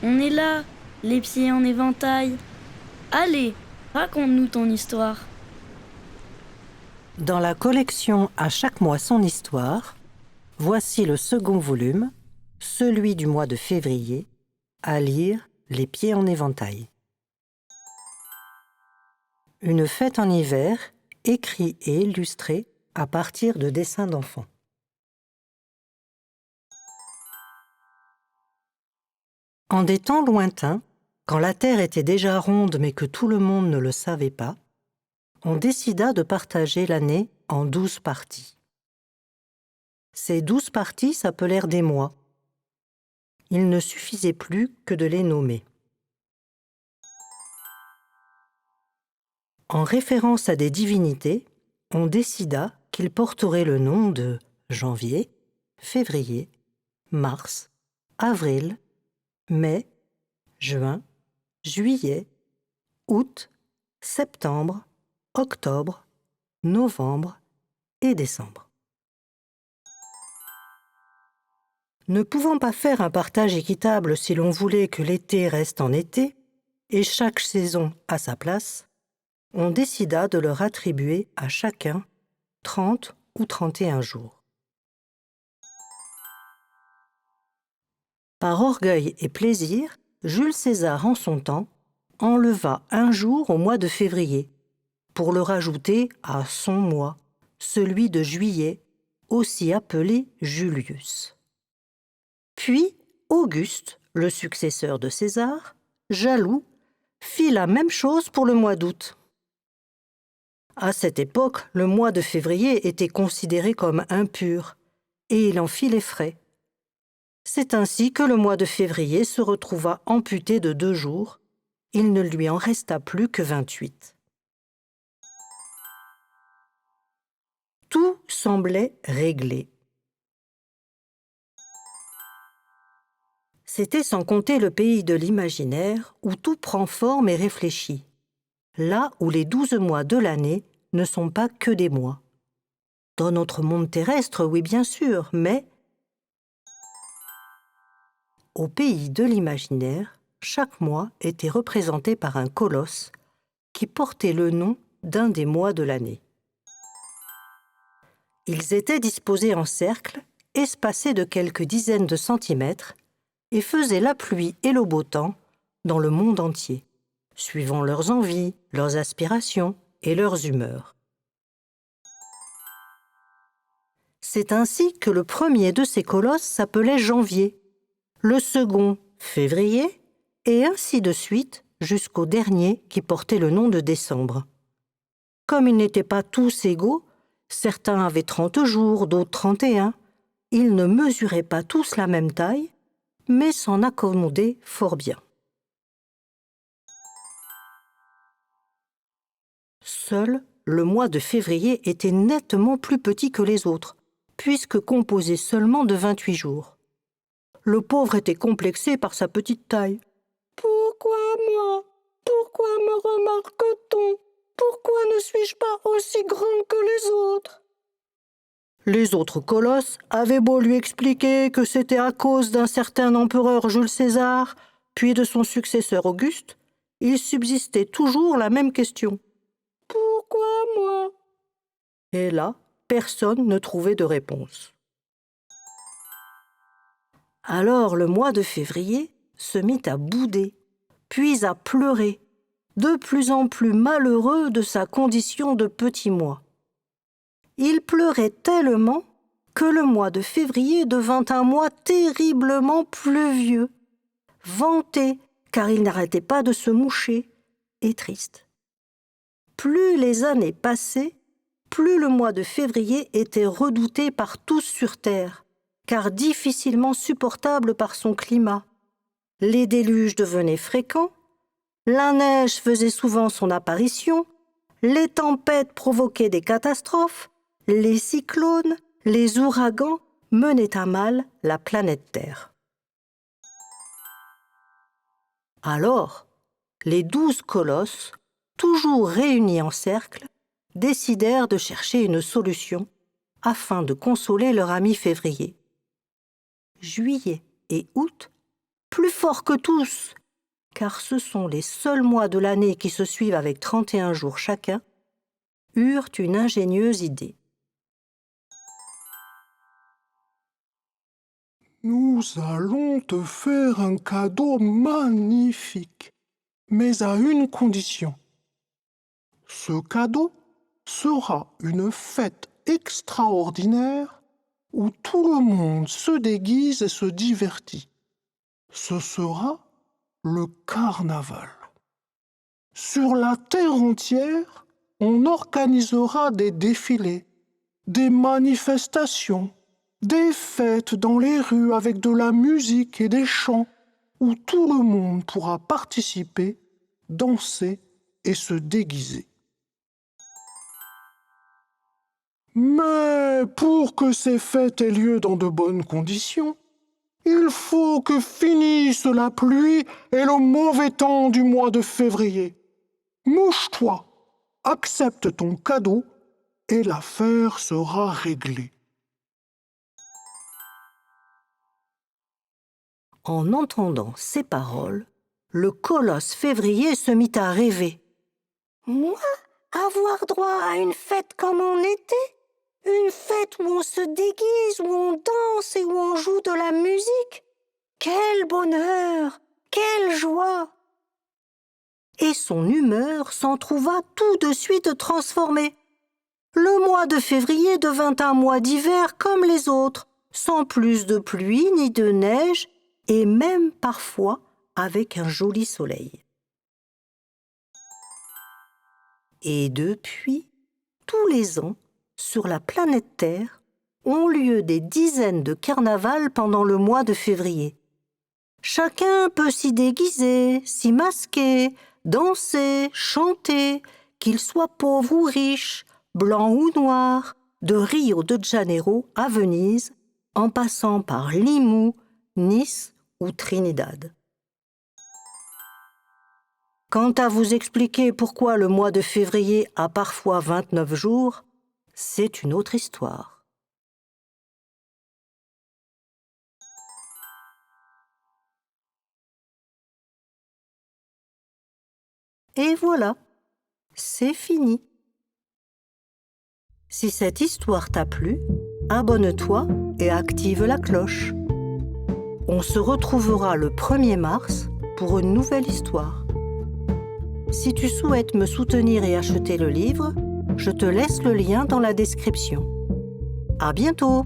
On est là, les pieds en éventail. Allez, raconte-nous ton histoire. Dans la collection À chaque mois son histoire, voici le second volume, celui du mois de février, à lire Les pieds en éventail. Une fête en hiver, écrit et illustré à partir de dessins d'enfants. En des temps lointains, quand la Terre était déjà ronde mais que tout le monde ne le savait pas, on décida de partager l'année en 12 parties. Ces 12 parties s'appelèrent des mois. Il ne suffisait plus que de les nommer. En référence à des divinités, on décida qu'ils porteraient le nom de janvier, février, mars, avril, mai, juin, juillet, août, septembre, octobre, novembre et décembre. Ne pouvant pas faire un partage équitable si l'on voulait que l'été reste en été, et chaque saison à sa place, on décida de leur attribuer à chacun 30 ou 31 jours. Par orgueil et plaisir, Jules César, en son temps, enleva un jour au mois de février, pour le rajouter à son mois, celui de juillet, aussi appelé Julius. Puis Auguste, le successeur de César, jaloux, fit la même chose pour le mois d'août. À cette époque, le mois de février était considéré comme impur, et il en fit les frais. C'est ainsi que le mois de février se retrouva amputé de 2 jours. Il ne lui en resta plus que 28. Tout semblait réglé. C'était sans compter le pays de l'imaginaire où tout prend forme et réfléchit, là où les 12 mois de l'année ne sont pas que des mois. Dans notre monde terrestre, oui bien sûr, mais au pays de l'imaginaire, chaque mois était représenté par un colosse qui portait le nom d'un des mois de l'année. Ils étaient disposés en cercle, espacés de quelques dizaines de centimètres, et faisaient la pluie et le beau temps dans le monde entier, suivant leurs envies, leurs aspirations et leurs humeurs. C'est ainsi que le premier de ces colosses s'appelait janvier, le second février, et ainsi de suite jusqu'au dernier qui portait le nom de décembre. Comme ils n'étaient pas tous égaux, certains avaient 30 jours, d'autres 31, ils ne mesuraient pas tous la même taille, mais s'en accommodaient fort bien. Seul, le mois de février était nettement plus petit que les autres, puisque composé seulement de 28 jours. Le pauvre était complexé par sa petite taille. « Pourquoi moi? Pourquoi me remarque-t-on? Pourquoi ne suis-je pas aussi grand que les autres ?» Les autres colosses avaient beau lui expliquer que c'était à cause d'un certain empereur Jules César, puis de son successeur Auguste, il subsistait toujours la même question. « Pourquoi moi ?» Et là, personne ne trouvait de réponse. Alors le mois de février se mit à bouder, puis à pleurer, de plus en plus malheureux de sa condition de petit mois. Il pleurait tellement que le mois de février devint un mois terriblement pluvieux, venté car il n'arrêtait pas de se moucher, et triste. Plus les années passaient, plus le mois de février était redouté par tous sur terre, car difficilement supportable par son climat. Les déluges devenaient fréquents, la neige faisait souvent son apparition, les tempêtes provoquaient des catastrophes, les cyclones, les ouragans menaient à mal la planète Terre. Alors, les 12 colosses, toujours réunis en cercle, décidèrent de chercher une solution afin de consoler leur ami février. Juillet et août plus forts que tous, car ce sont les seuls mois de l'année qui se suivent avec 31 jours chacun, eurent une ingénieuse idée. Nous allons te faire un cadeau magnifique, mais à une condition. Ce cadeau sera une fête extraordinaire où tout le monde se déguise et se divertit. Ce sera le carnaval. Sur la terre entière, on organisera des défilés, des manifestations, des fêtes dans les rues avec de la musique et des chants où tout le monde pourra participer, danser et se déguiser. Mais pour que ces fêtes aient lieu dans de bonnes conditions, il faut que finisse la pluie et le mauvais temps du mois de février. Mouche-toi, accepte ton cadeau et l'affaire sera réglée. En entendant ces paroles, le colosse février se mit à rêver. Moi, avoir droit à une fête comme en été? Une fête où on se déguise, où on danse et où on joue de la musique? Quel bonheur! Quelle joie! Et son humeur s'en trouva tout de suite transformée. Le mois de février devint un mois d'hiver comme les autres, sans plus de pluie ni de neige, et même parfois avec un joli soleil. Et depuis, tous les ans, sur la planète Terre, ont lieu des dizaines de carnavals pendant le mois de février. Chacun peut s'y déguiser, s'y masquer, danser, chanter, qu'il soit pauvre ou riche, blanc ou noir, de Rio de Janeiro à Venise, en passant par Limoux, Nice ou Trinidad. Quant à vous expliquer pourquoi le mois de février a parfois 29 jours, c'est une autre histoire. Et voilà, c'est fini. Si cette histoire t'a plu, abonne-toi et active la cloche. On se retrouvera le 1er mars pour une nouvelle histoire. Si tu souhaites me soutenir et acheter le livre, je te laisse le lien dans la description. À bientôt!